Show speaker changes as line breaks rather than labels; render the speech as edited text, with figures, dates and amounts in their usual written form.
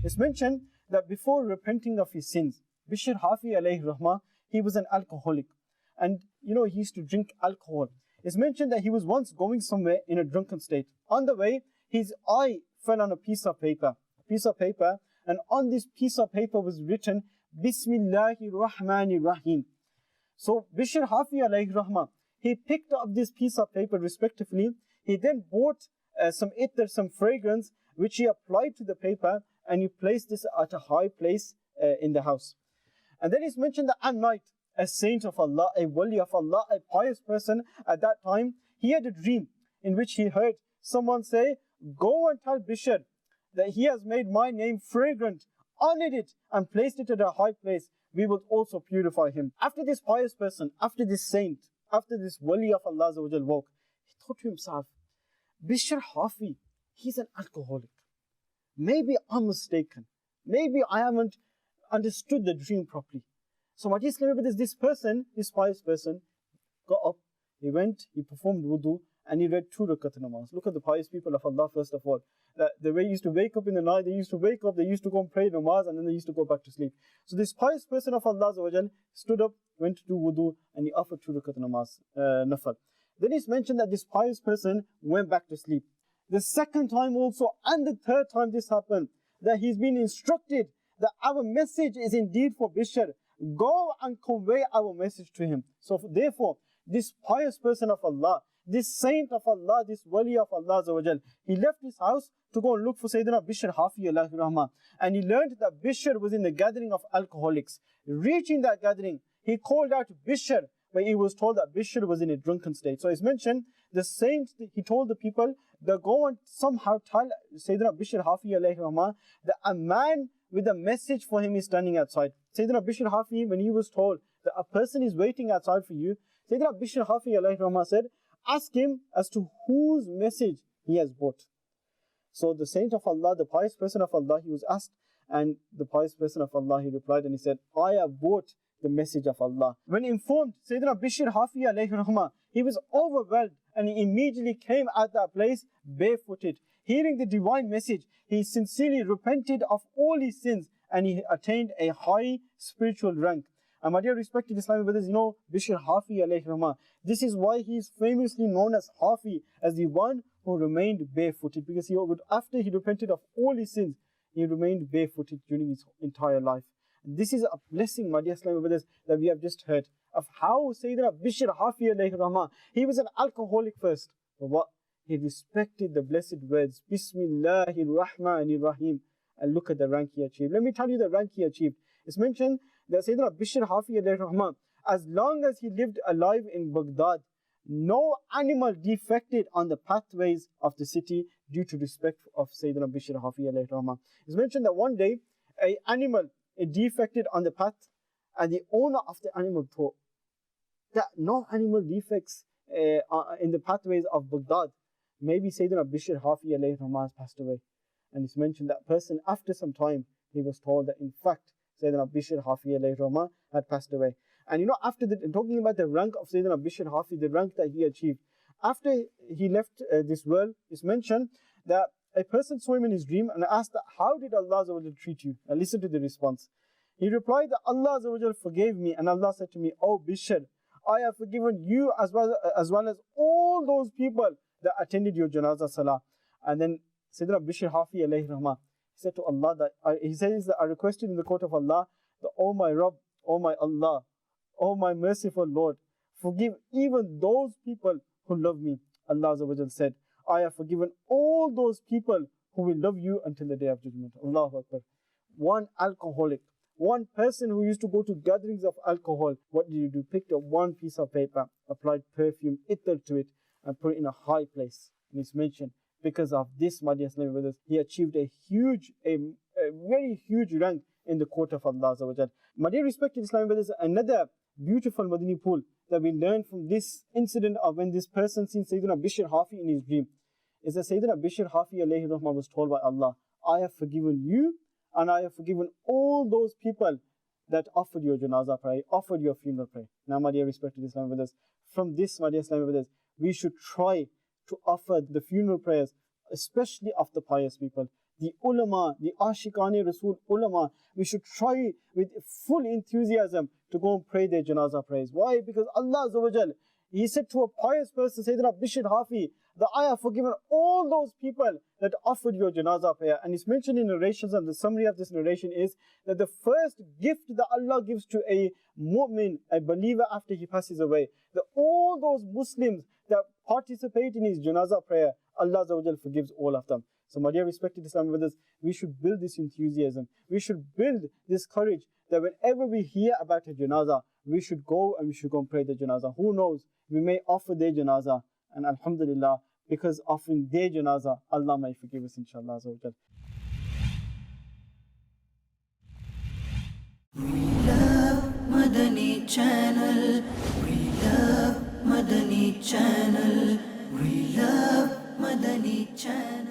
It's mentioned that before repenting of his sins, Bishr Hafi alayhi rahmah, he was an alcoholic. And he used to drink alcohol. It's mentioned that he was once going somewhere in a drunken state. On the way, his eye fell on a piece of paper. And on this piece of paper was written, Bismillahir Rahmanir Rahim. So Bishr Hafi alayhi rahmah, he picked up this piece of paper respectively. He then bought some ittar, some fragrance, which he applied to the paper, and he placed this at a high place in the house. And then it's mentioned that at night, a saint of Allah, a wali of Allah, a pious person at that time, he had a dream in which he heard someone say, go and tell Bishr that he has made my name fragrant, honored it, and placed it at a high place. We will also purify him. After this pious person, after this saint, after this wali of Allah woke, he thought to himself, Bishr Hafi, he's an alcoholic. Maybe I'm mistaken. Maybe I haven't understood the dream properly. So my dear Islamic brothers, this pious person, got up, he went, he performed wudu, and he read 2 rakat namaz. Look at the pious people of Allah, first of all. The way they used to wake up in the night, they used to wake up, they used to go and pray namaz, and then they used to go back to sleep. So this pious person of Allah stood up, went to do wudu, and he offered 2 rakat namaz, nafal. Then it's mentioned that this pious person went back to sleep. The second time also, and the third time this happened, that he's been instructed that our message is indeed for Bishr. Go and convey our message to him. So therefore, this pious person of Allah, this saint of Allah, this wali of Allah, he left his house to go and look for Sayyidina Bishr Hafi alayhi rahmah. And he learned that Bishr was in the gathering of alcoholics. Reaching that gathering, he called out Bishr, but he was told that Bishr was in a drunken state. So it's mentioned, the saint, he told the people, they go and somehow tell Sayyidina Bishr Hafi alayhi rahmah that a man with a message for him is standing outside. Sayyidina Bishr Hafi, when he was told that a person is waiting outside for you, Sayyidina Bishr Hafi alayhi rahmah said, ask him as to whose message he has brought. So the saint of Allah, the pious person of Allah, he was asked, and the pious person of Allah, he replied and he said, I have brought the message of Allah. When informed, Sayyidina Bishr Hafi alayhi rahmah, he was overwhelmed and he immediately came at that place barefooted. Hearing the divine message, he sincerely repented of all his sins and he attained a high spiritual rank. And my dear respected Islamic brothers, Bishr Hafi alayhi rahmah, this is why he is famously known as Hafi, as the one who remained barefooted, because after he repented of all his sins, he remained barefooted during his entire life. And this is a blessing, my dear Islamic brothers, that we have just heard of how Sayyidina Bishr Hafi alayhi rahmah, he was an alcoholic first, but what? He respected the blessed words, Bismillahir Rahmanir Rahim, and look at the rank he achieved. Let me tell you the rank he achieved. It's mentioned that Sayyidina Bishr Hafi alayhi rahmah, as long as he lived alive in Baghdad, no animal defected on the pathways of the city due to respect of Sayyidina Bishr Hafi alayhi rahmah. It's mentioned that one day, an animal defected on the path, and the owner of the animal thought that no animal defects in the pathways of Baghdad. Maybe Sayyidina Bishr Hafi alayhi rahmah has passed away. And it's mentioned that person, after some time, he was told that in fact, Sayyidina Bishr Hafi alayhi rahmah had passed away. And after talking about the rank of Sayyidina Bishr Hafi, the rank that he achieved, after he left this world, it's mentioned that a person saw him in his dream and asked that, how did Allah treat you? And listen to the response. He replied that Allah forgave me, and Allah said to me, oh Bishr, I have forgiven you as well as all those people that attended your janazah salah. And then Sayyidina Bishr Hafi alayhi rahmah, he said to Allah that, he says that I requested in the court of Allah that, oh my Rabb, oh my Allah, oh my merciful Lord, forgive even those people who love me. Allah said, I have forgiven all those people who will love you until the day of judgment. Allahu Akbar. One alcoholic, one person who used to go to gatherings of alcohol, what did he do? Picked up one piece of paper, applied perfume, ittar to it, and put it in a high place. And it's mentioned, because of this, my dear Islamic brothers, he achieved a very huge rank in the court of Allah. My dear respected Islamic brothers, another beautiful Madani pool that we learn from this incident of when this person seen Sayyidina Bishr Hafi in his dream is that Sayyidina Bishr Hafi alayhi rahmah was told by Allah, I have forgiven you and I have forgiven all those people that offered your janazah prayer, offered your funeral prayer. Now, my dear respected Islamic brothers, from this, my dear Islamic brothers, we should try to offer the funeral prayers, especially of the pious people. the ulama, the Ashikani Rasul ulama, we should try with full enthusiasm to go and pray their janazah prayers. Why? Because Allah Azza wa Jal, He said to a pious person, Sayyidina Bishr Hafi, the ayah forgiven all those people that offered your janazah prayer. And it's mentioned in narrations, and the summary of this narration is that the first gift that Allah gives to a mu'min, a believer after he passes away, that all those Muslims that participate in his janazah prayer, Allah Azza wa Jal forgives all of them. So my dear respected Islamic brothers, we should build this enthusiasm. We should build this courage that whenever we hear about a janazah, we should go and we should go and pray the janazah. Who knows, we may offer their janazah, and alhamdulillah, because offering their janazah, Allah may forgive us, inshallah.
We love Madani Channel. We love Madani Channel. We love Madani Channel.